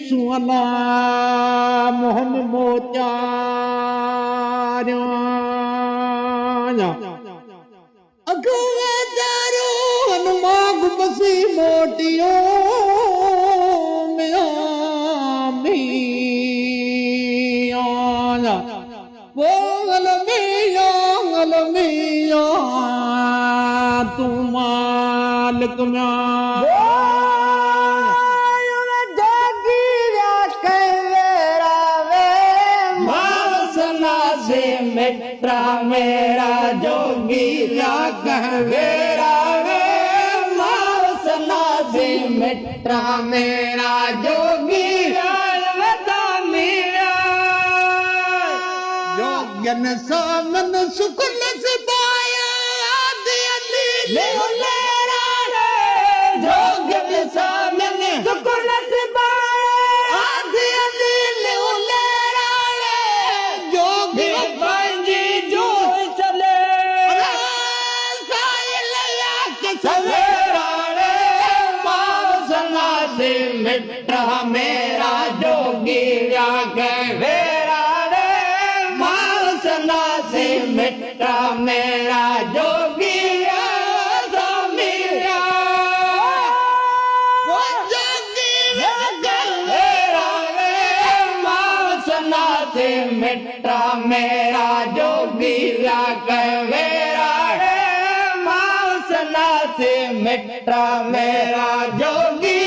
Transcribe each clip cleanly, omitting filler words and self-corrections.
सुअला Mohan mocha माग बसी मोटियो तू मालिक मित्रा मेरा जोगी कहवेरा वे मासना से मित्रा मेरा जोगी जोगन सामन सुकुन से पाया जोगन सामन सुकुन से मित्रा मेरा जोगी कहवेरा रे मासना से मित्रा मेरा जोगी मित्रा मेरा जोगी कहवेरा रे मासना से मित्रा मेरा जोगी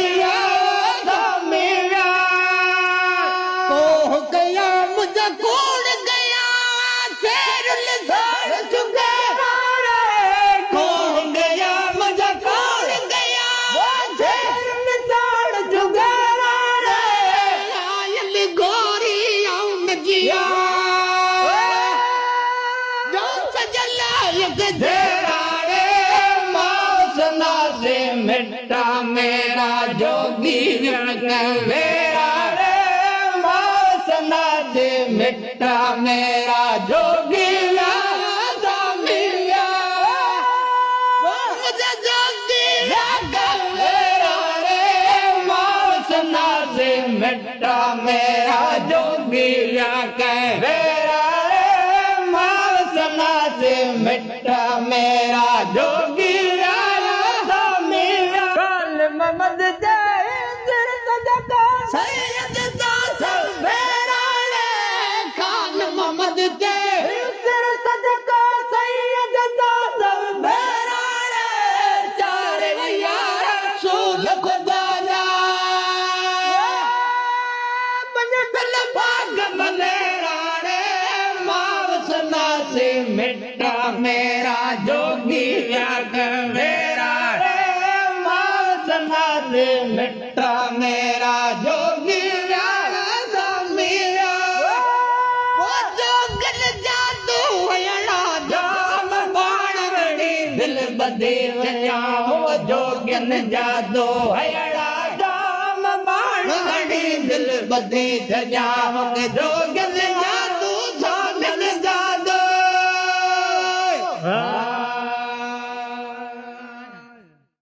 मित्रा मेरा जोगी कहवेरा रे मासना से मित्रा मेरा जोगी मित्रा मेरा जोगी कहवेरा रे मासना से मित्रा मेरा जोगी ममद सैयद खान मोहम्मद सैयद चार रसूल खुदा भाग मलेरा रे मावसना से मित्रा मेरा जोगी कहवेरा रे मावसना से मित्रा मेरा जोगी दिल बदे जोगन जादो हयड़ा जाम बाण दिल बदे जोगन